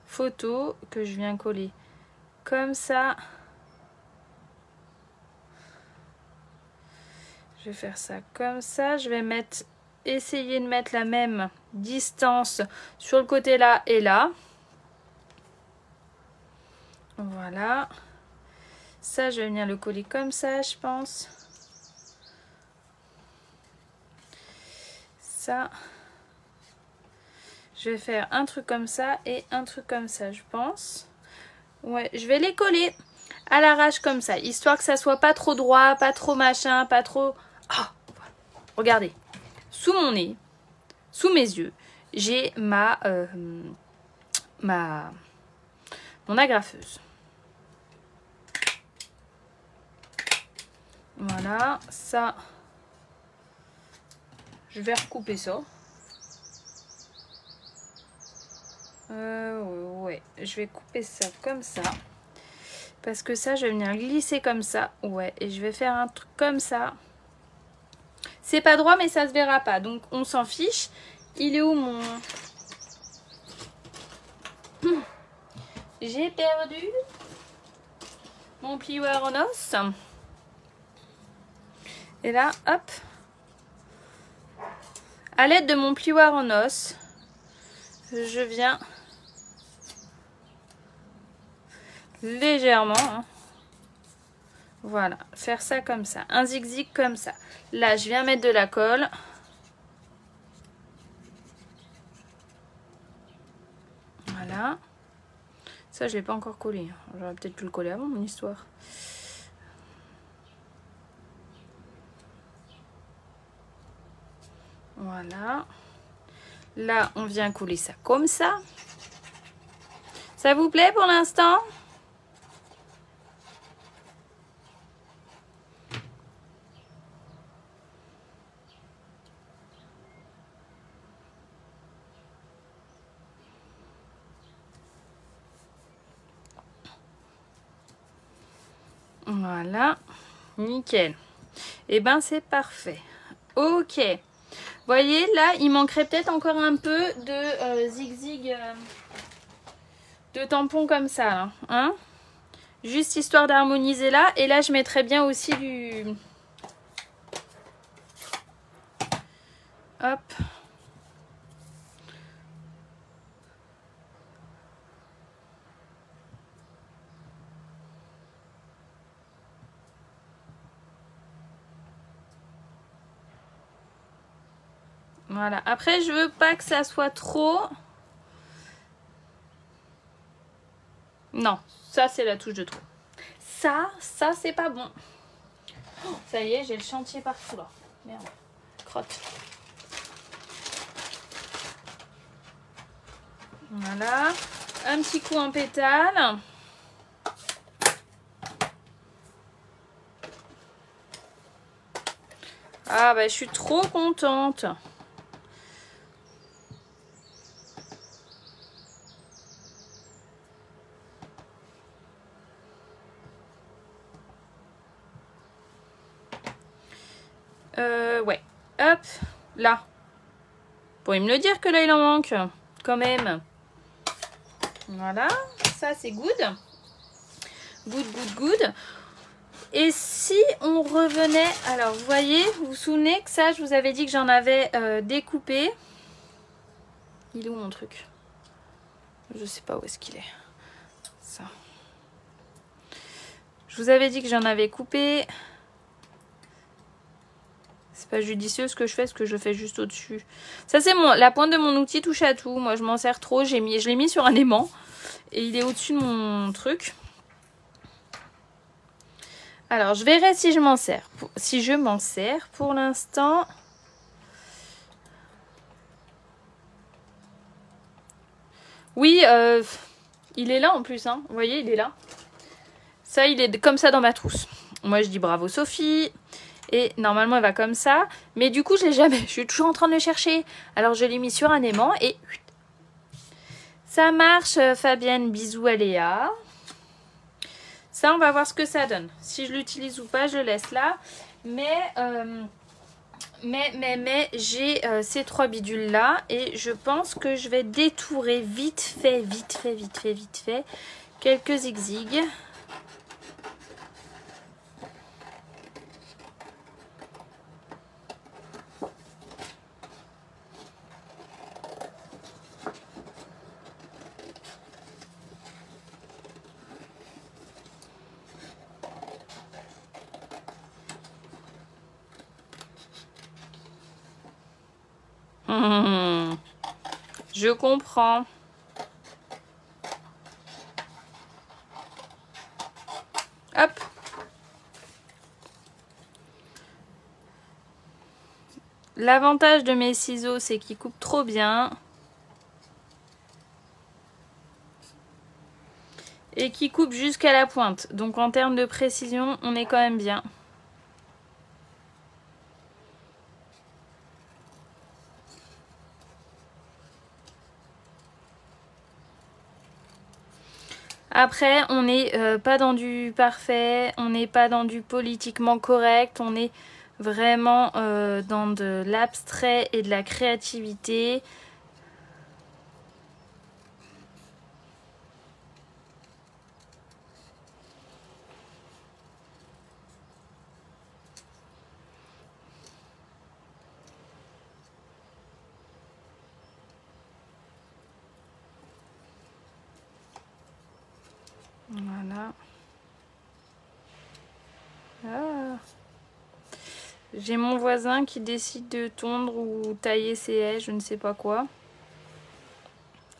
Speaker 1: photo que je viens coller comme ça. Je vais faire ça comme ça, je vais essayer de mettre la même distance sur le côté là et là. Voilà. Ça, je vais venir le coller comme ça, je pense. Ça. Je vais faire un truc comme ça et un truc comme ça, je pense. Ouais, je vais les coller à l'arrache comme ça, histoire que ça soit pas trop droit, pas trop machin, pas trop... Oh, regardez, sous mon nez, sous mes yeux, j'ai mon agrafeuse. Voilà, ça, je vais recouper ça. Ouais, je vais couper ça comme ça. Parce que ça, je vais venir glisser comme ça. Ouais, et je vais faire un truc comme ça. C'est pas droit, mais ça se verra pas. Donc, on s'en fiche. Il est où mon... J'ai perdu mon plioir en os. Et là, hop. À l'aide de mon plioir en os, je viens légèrement, hein, voilà, faire ça comme ça, un zigzag comme ça. Là, je viens mettre de la colle. Voilà. Ça, je l'ai pas encore collé. J'aurais peut-être pu le coller avant, mon histoire. Voilà. Là, on vient coller ça comme ça. Ça vous plaît pour l'instant ? Voilà, nickel. Et ben c'est parfait. Ok. Vous voyez, là, il manquerait peut-être encore un peu de zigzag, de tampons comme ça, là, hein, juste histoire d'harmoniser là. Et là, je mettrais bien aussi du... Hop. Voilà. Après, je veux pas que ça soit trop... Non, ça, c'est la touche de trop. Ça, c'est pas bon. Oh, ça y est, j'ai le chantier partout, là. Merde. Crotte. Voilà. Un petit coup en pétale. Ah, bah, je suis trop contente. Ouais. Hop. Là. Vous pourriez me le dire que là, il en manque. Quand même. Voilà. Ça, c'est good. Good, good, good. Et si on revenait... Alors, vous voyez, vous vous souvenez que ça, je vous avais dit que j'en avais découpé. Il est où mon truc? Je sais pas où est-ce qu'il est. Ça. Je vous avais dit que j'en avais coupé... C'est pas judicieux ce que je fais, ce que je fais juste au-dessus. Ça, c'est la pointe de mon outil touche à tout. Moi, je m'en sers trop. Je l'ai mis sur un aimant. Et il est au-dessus de mon truc. Alors, je verrai si je m'en sers. Si je m'en sers, pour l'instant... Oui, il est là en plus, hein. Vous voyez, il est là. Ça, il est comme ça dans ma trousse. Moi, je dis bravo Sophie. Et normalement, elle va comme ça. Mais du coup, je l'ai jamais. Je suis toujours en train de le chercher. Alors, je l'ai mis sur un aimant et... Ça marche, Fabienne. Bisous à Léa. Ça, on va voir ce que ça donne. Si je l'utilise ou pas, je le laisse là. Mais j'ai ces 3 bidules là. Et je pense que je vais détourer vite fait quelques zigzags. Je comprends. Hop. L'avantage de mes ciseaux, c'est qu'ils coupent trop bien. Et qu'ils coupent jusqu'à la pointe. Donc en termes de précision, on est quand même bien. Après, on n'est pas dans du parfait, on n'est pas dans du politiquement correct, on est vraiment dans de l'abstrait et de la créativité. Voilà. Ah. J'ai mon voisin qui décide de tondre ou tailler ses haies, je ne sais pas quoi.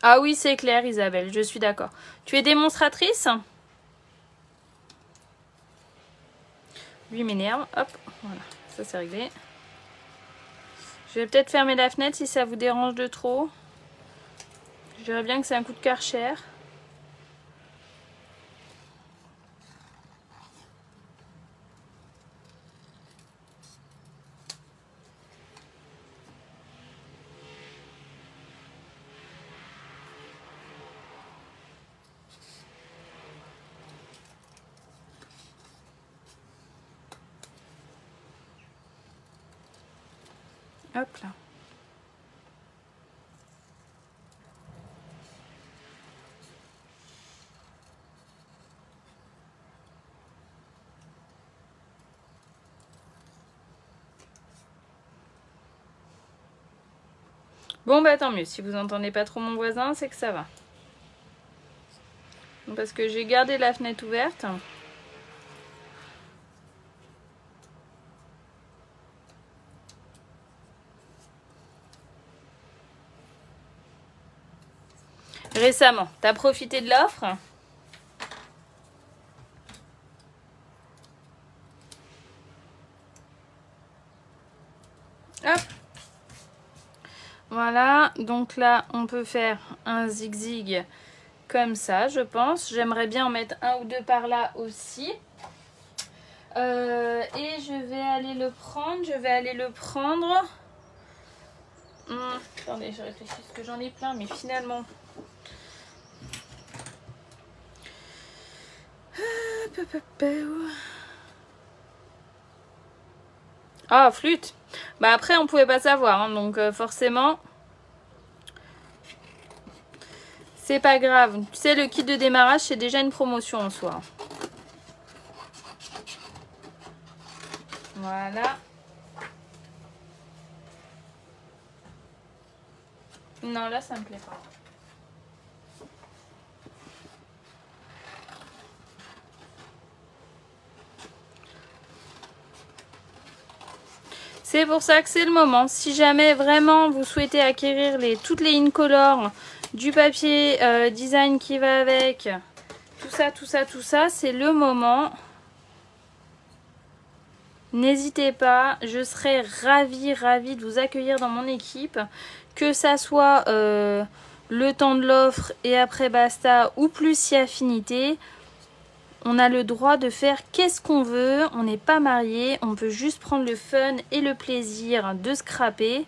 Speaker 1: Ah oui, c'est clair, Isabelle, je suis d'accord. Tu es démonstratrice? Lui m'énerve. Hop, voilà, ça c'est réglé. Je vais peut-être fermer la fenêtre si ça vous dérange de trop. Je dirais bien que c'est un coup de Karcher. Hop là. Bon bah tant mieux, si vous entendez pas trop mon voisin, c'est que ça va. Parce que j'ai gardé la fenêtre ouverte. Récemment, t'as profité de l'offre? Hop. Voilà, donc là, on peut faire un zigzag comme ça, je pense. J'aimerais bien en mettre un ou deux par là aussi. Et je vais aller le prendre. Attendez, je réfléchis parce que j'en ai plein, mais finalement... Ah, flûte. Bah après, on pouvait pas savoir, hein, donc forcément... C'est pas grave. Tu sais, le kit de démarrage, c'est déjà une promotion en soi. Voilà. Non, là, ça me plaît pas. C'est pour ça que c'est le moment. Si jamais vraiment vous souhaitez acquérir toutes les Incolor du papier design qui va avec, tout ça, c'est le moment. N'hésitez pas, je serai ravie de vous accueillir dans mon équipe, que ça soit le temps de l'offre et après basta ou plus si affinité. On a le droit de faire qu'est-ce qu'on veut, on n'est pas marié, on peut juste prendre le fun et le plaisir de scraper.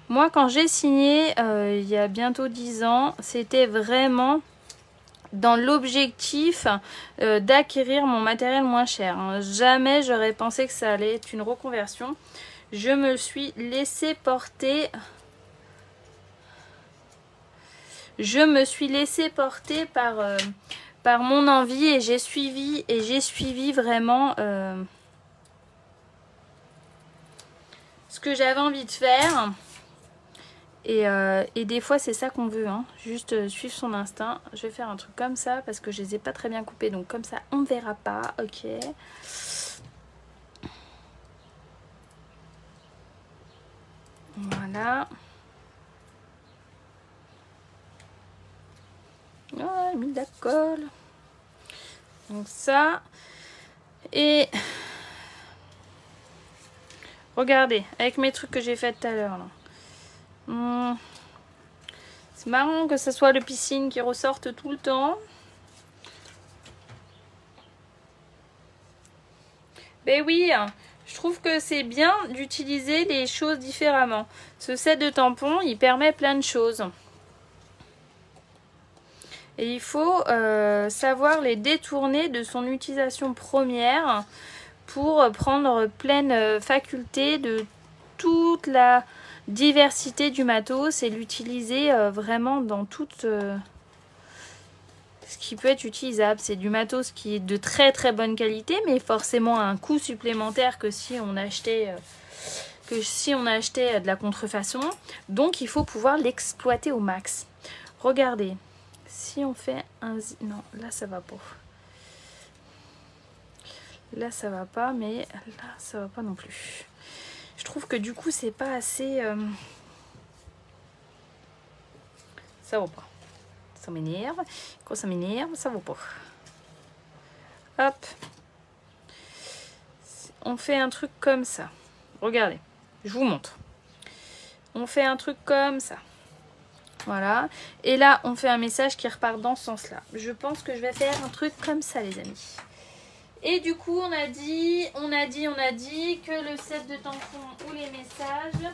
Speaker 1: Moi, quand j'ai signé, il y a bientôt 10 ans, c'était vraiment dans l'objectif d'acquérir mon matériel moins cher. Jamais j'aurais pensé que ça allait être une reconversion. Je me suis laissée porter... Je me suis laissée porter par mon envie et j'ai suivi vraiment ce que j'avais envie de faire. Et des fois c'est ça qu'on veut, hein. Juste suivre son instinct. Je vais faire un truc comme ça parce que je les ai pas très bien coupés, donc comme ça on ne verra pas. Ok. Voilà. Ah, mis de la colle. Donc ça. Et regardez, avec mes trucs que j'ai fait tout à l'heure là. C'est marrant que ce soit le piscine qui ressorte tout le temps. Ben oui, je trouve que c'est bien d'utiliser les choses différemment. Ce set de tampons, il permet plein de choses. Et il faut savoir les détourner de son utilisation première pour prendre pleine faculté de toute la diversité du matos et l'utiliser vraiment dans toute ce qui peut être utilisable. C'est du matos qui est de très bonne qualité, mais forcément à un coût supplémentaire que si on achetait de la contrefaçon. Donc il faut pouvoir l'exploiter au max. Regardez. Si on fait un... Non, là ça va pas. Là ça va pas, mais là ça va pas non plus. Je trouve que du coup c'est pas assez... Ça va pas. Ça m'énerve. Quand ça m'énerve, ça va pas. Hop. On fait un truc comme ça. Regardez, je vous montre. On fait un truc comme ça. Voilà, et là on fait un message qui repart dans ce sens là. Je pense que je vais faire un truc comme ça les amis. Et du coup on a dit que le set de tampons ou les messages...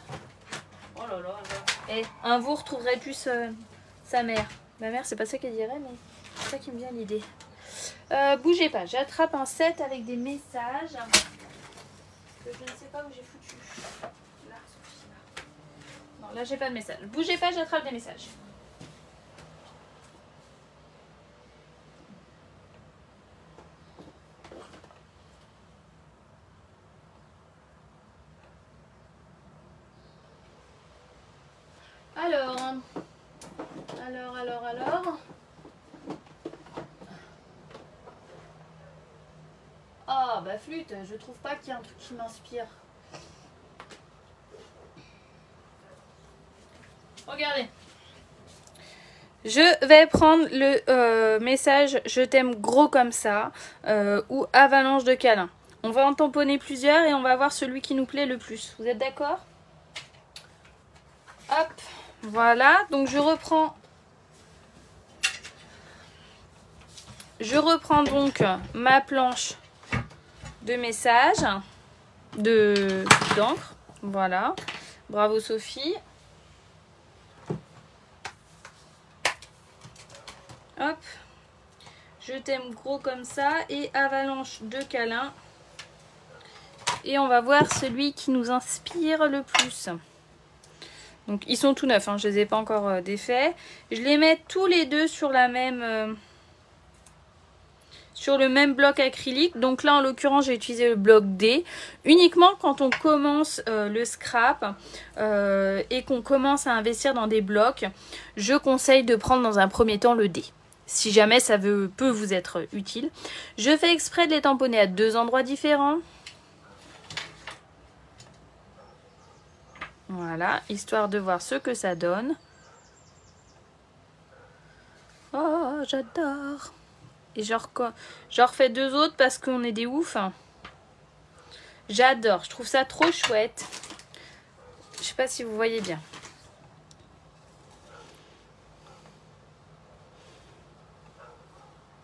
Speaker 1: Oh là là, et un vous retrouverait plus sa mère. Ma mère c'est pas ça qu'elle dirait, mais c'est ça qui me vient l'idée. Bougez pas, j'attrape un set avec des messages que je ne sais pas où j'ai foutu. Là, Sophie, là. Non, là j'ai pas de message. Bougez pas, j'attrape des messages. Alors. Ah bah flûte, je trouve pas qu'il y a un truc qui m'inspire. Regardez. Je vais prendre le message « Je t'aime gros comme ça » ou « Avalanche de câlins ». On va en tamponner plusieurs et on va voir celui qui nous plaît le plus. Vous êtes d'accord? Hop, voilà. Donc je reprends donc ma planche de messages d'encre. Voilà. Bravo Sophie. Hop, je t'aime gros comme ça et avalanche de câlins. Et on va voir celui qui nous inspire le plus. Donc ils sont tout neufs, hein, je ne les ai pas encore défaits. Je les mets tous les deux sur la même... sur le même bloc acrylique. Donc là en l'occurrence j'ai utilisé le bloc D. Uniquement quand on commence le scrap et qu'on commence à investir dans des blocs, je conseille de prendre dans un premier temps le D. Si jamais ça peut vous être utile. Je fais exprès de les tamponner à deux endroits différents. Voilà, histoire de voir ce que ça donne. Oh, j'adore. Et j'en refais 2 autres parce qu'on est des oufs. J'adore, je trouve ça trop chouette. Je sais pas si vous voyez bien.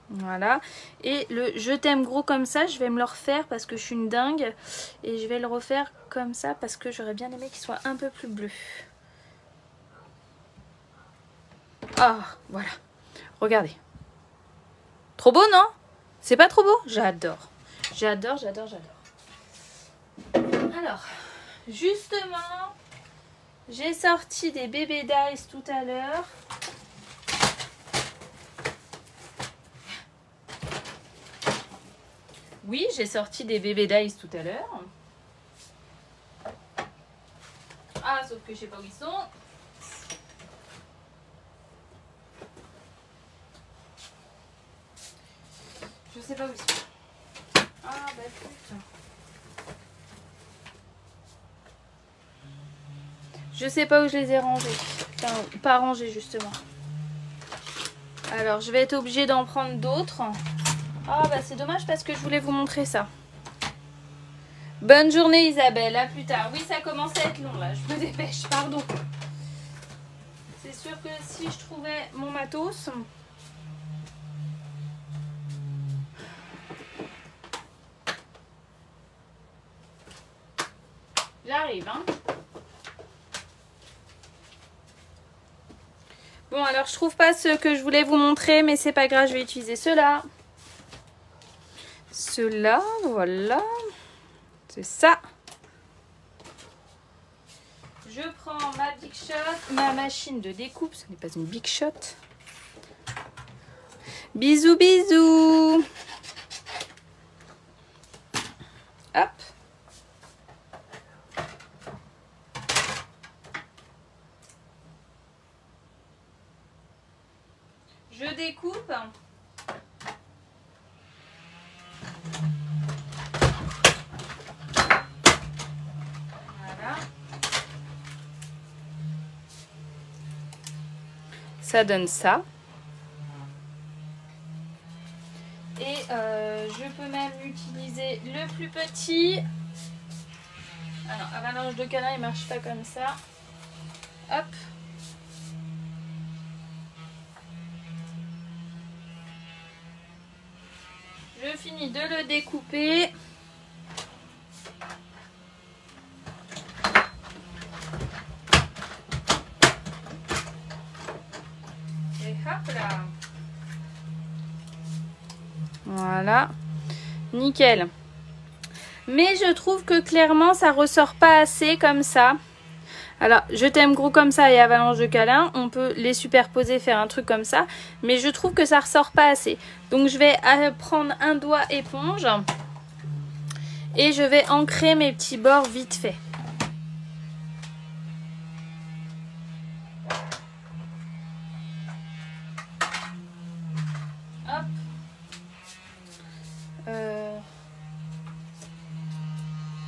Speaker 1: Voilà. Et le je t'aime gros comme ça, je vais me le refaire parce que je suis une dingue. Et je vais le refaire comme ça parce que j'aurais bien aimé qu'il soit un peu plus bleu. Ah, voilà. Regardez. Trop beau, non? C'est pas trop beau? J'adore. J'adore, j'adore, j'adore. Alors, justement, j'ai sorti des bébés Dice tout à l'heure. Oui, j'ai sorti des bébés Dice tout à l'heure. Ah, sauf que je sais pas où ils sont. Je sais pas où ils sont. Ah, bah putain. Je sais pas où je les ai rangés. Enfin, pas rangés, justement. Alors, je vais être obligée d'en prendre d'autres. Ah, bah c'est dommage parce que je voulais vous montrer ça. Bonne journée, Isabelle. À plus tard. Oui, ça commence à être long, là. Je me dépêche, pardon. C'est sûr que si je trouvais mon matos... J'arrive, hein. Bon, alors je trouve pas ce que je voulais vous montrer, mais c'est pas grave, je vais utiliser ceux-là. Ceux-là, voilà. C'est ça. Je prends ma Big Shot, ma machine de découpe. Ce n'est pas une Big Shot. Bisous, bisous. Hop. Je découpe. Voilà. Ça donne ça. Et je peux même utiliser le plus petit. Ah non, avalanche de câlin, il marche pas comme ça. Hop. Je finis de le découper. Et hop là. Voilà. Nickel. Mais je trouve que clairement ça ressort pas assez comme ça. Alors, je t'aime gros comme ça et avalanche de câlin, on peut les superposer, faire un truc comme ça. Mais je trouve que ça ressort pas assez. Donc, je vais prendre un doigt éponge. Et je vais ancrer mes petits bords vite fait. Hop.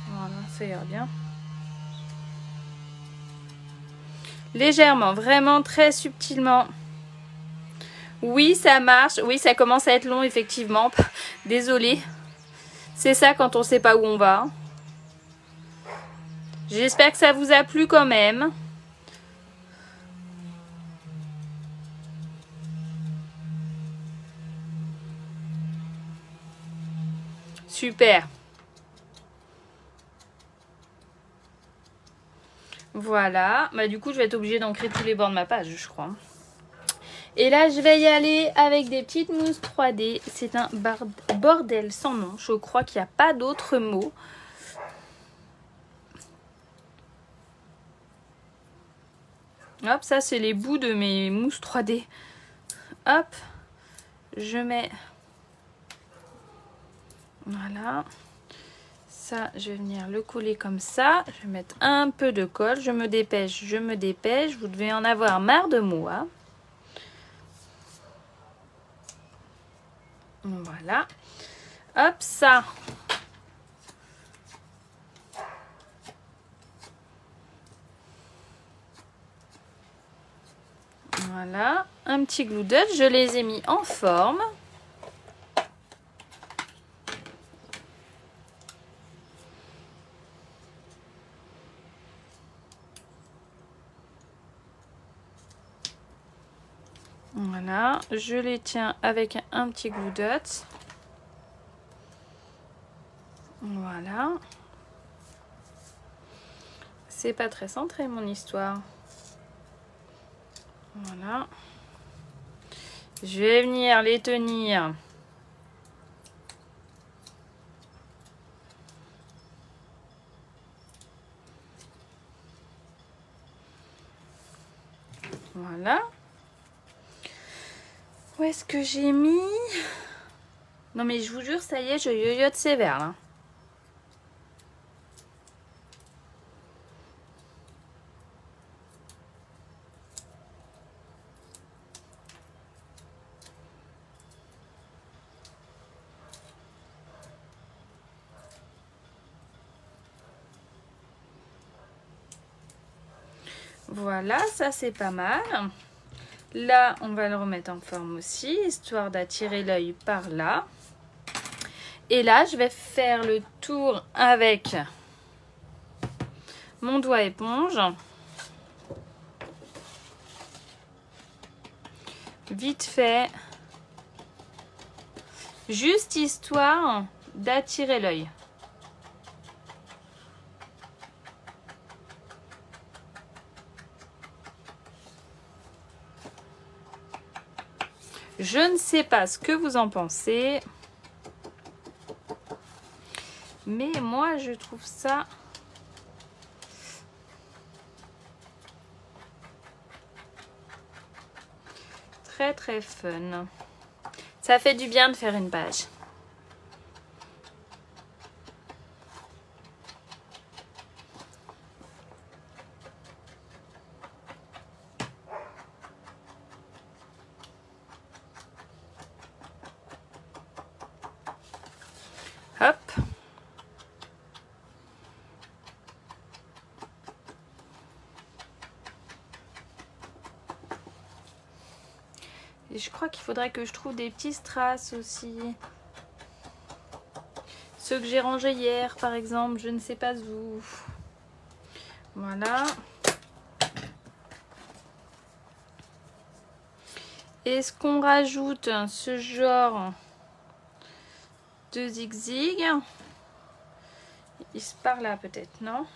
Speaker 1: Voilà, ça ira bien. Légèrement, vraiment très subtilement. Oui, ça marche. Oui, ça commence à être long, effectivement. Désolée. C'est ça quand on sait pas où on va. J'espère que ça vous a plu quand même. Super. Voilà. Bah, du coup, je vais être obligée d'ancrer tous les bords de ma page, je crois. Et là, je vais y aller avec des petites mousses 3D. C'est un bordel sans nom. Je crois qu'il n'y a pas d'autre mot. Hop, ça, c'est les bouts de mes mousses 3D. Hop. Je mets... Voilà. Ça, je vais venir le coller comme ça. Je vais mettre un peu de colle. Je me dépêche, je me dépêche. Vous devez en avoir marre de moi. Voilà. Hop, ça. Voilà, un petit glue dot. Je les ai mis en forme. Voilà, je les tiens avec un petit glue dot. Voilà. C'est pas très centré mon histoire. Voilà. Je vais venir les tenir. Voilà. Où est-ce que j'ai mis? Non mais je vous jure, ça y est, je yoyote sévère là. Voilà, ça c'est pas mal. Là, on va le remettre en forme aussi, histoire d'attirer l'œil par là. Et là, je vais faire le tour avec mon doigt éponge. Vite fait. Juste histoire d'attirer l'œil. Je ne sais pas ce que vous en pensez. Mais moi, je trouve ça très très fun. Ça fait du bien de faire une page. Hop. Et je crois qu'il faudrait que je trouve des petits strass aussi. Ceux que j'ai rangés hier, par exemple, je ne sais pas où. Voilà. Est-ce qu'on rajoute ce genre de zigzag? Il se part là peut-être, non?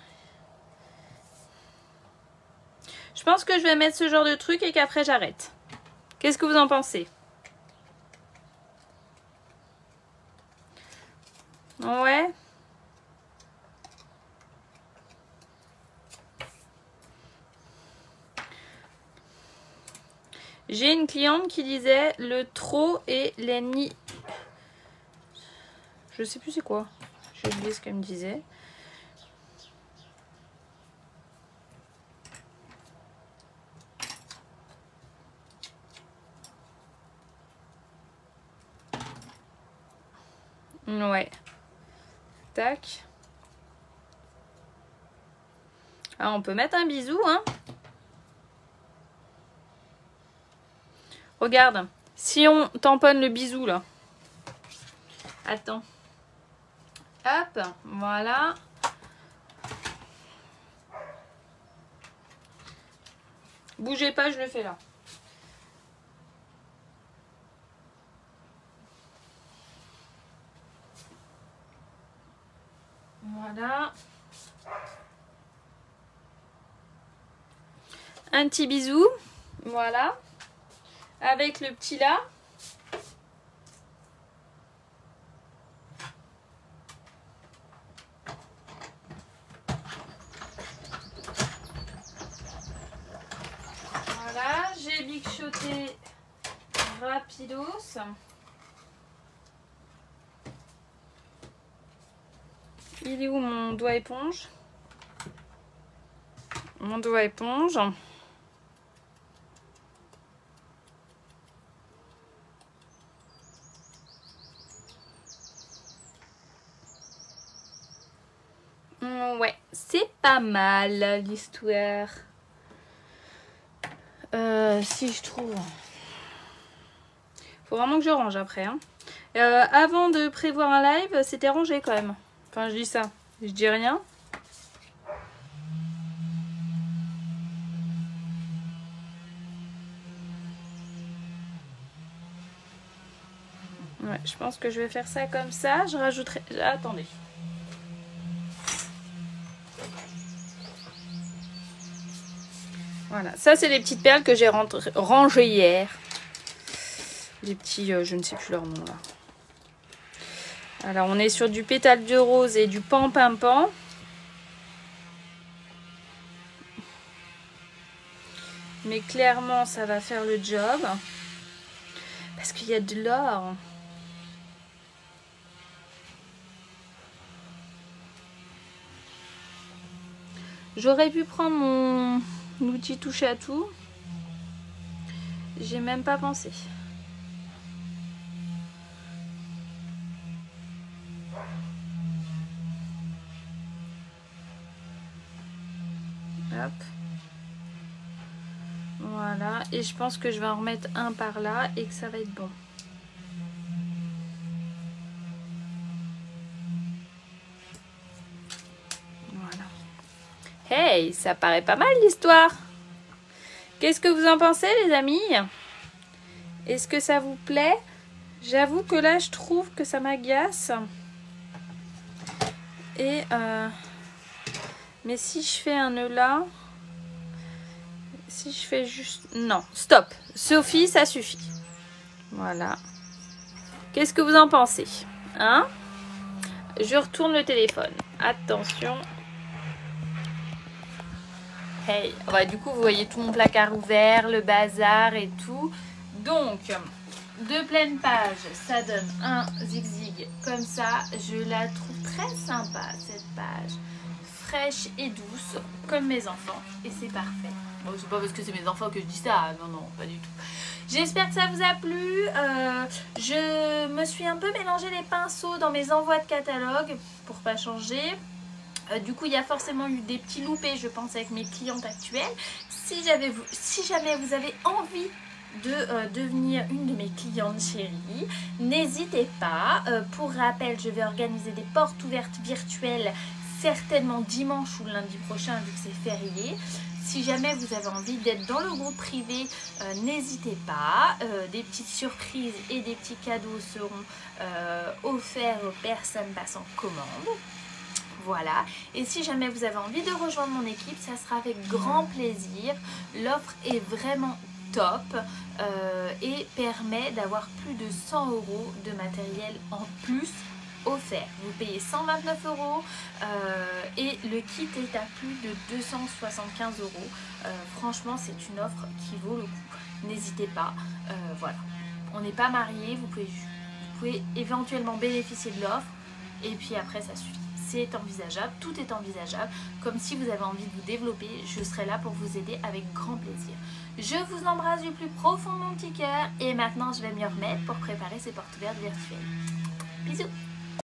Speaker 1: Je pense que je vais mettre ce genre de truc et qu'après j'arrête. Qu'est-ce que vous en pensez? Ouais. J'ai une cliente qui disait le trop est l'ennemi. Je sais plus c'est quoi. J'ai oublié ce qu'elle me disait. Ouais. Tac. Ah, on peut mettre un bisou, hein. Regarde. Si on tamponne le bisou, là. Attends. Hop. Voilà. Bougez pas, je le fais là. Voilà. Un petit bisou. Voilà. Avec le petit là. Voilà. J'ai bichoté rapidos. Il est où mon doigt éponge? Mon doigt éponge. Ouais, c'est pas mal l'histoire. si je trouve. Faut vraiment que je range après. Hein. Avant de prévoir un live, c'était rangé quand même. Enfin, je dis ça. Je dis rien. Ouais, je pense que je vais faire ça comme ça. Je rajouterai... Attendez. Voilà, ça c'est les petites perles que j'ai rangées hier. Les petits, je ne sais plus leur nom là. Alors on est sur du pétale de rose et du pan-pim-pan. Mais clairement ça va faire le job. Parce qu'il y a de l'or. J'aurais pu prendre mon outil touche à tout. J'ai même pas pensé. Hop. Voilà. Et je pense que je vais en remettre un par là et que ça va être bon. Voilà. Hey, ça paraît pas mal l'histoire. Qu'est-ce que vous en pensez les amis? Est-ce que ça vous plaît? J'avoue que là je trouve que ça m'agace. Et mais si je fais un nœud là, si je fais juste... Non, stop. Sophie, ça suffit. Voilà. Qu'est-ce que vous en pensez? Hein? Je retourne le téléphone. Attention. Hey. Ouais, du coup, vous voyez tout mon placard ouvert, le bazar et tout. Donc, de pleine page, ça donne un zigzag comme ça. Je la trouve très sympa, cette page. Fraîche et douce, comme mes enfants. Et c'est parfait. Bon, c'est pas parce que c'est mes enfants que je dis ça. Non, non, pas du tout. J'espère que ça vous a plu. Je me suis un peu mélangé les pinceaux dans mes envois de catalogue pour pas changer. Du coup, il y a forcément eu des petits loupés, je pense, avec mes clientes actuelles. Si jamais vous avez envie de devenir une de mes clientes chéries, n'hésitez pas. Pour rappel, je vais organiser des portes ouvertes virtuelles certainement dimanche ou lundi prochain vu que c'est férié. Si jamais vous avez envie d'être dans le groupe privé, n'hésitez pas. Des petites surprises et des petits cadeaux seront offerts aux personnes passant commande. Voilà. Et si jamais vous avez envie de rejoindre mon équipe, ça sera avec grand plaisir. L'offre est vraiment top et permet d'avoir plus de 100 € de matériel en plus offert. Vous payez 129 € et le kit est à plus de 275 €. Franchement, c'est une offre qui vaut le coup. N'hésitez pas. Voilà. On n'est pas mariés. Vous pouvez éventuellement bénéficier de l'offre et puis après, ça suffit. C'est envisageable, tout est envisageable. Comme si vous avez envie de vous développer, je serai là pour vous aider avec grand plaisir. Je vous embrasse du plus profond de mon petit cœur et maintenant je vais m'y remettre pour préparer ces portes ouvertes virtuelles. Bisous!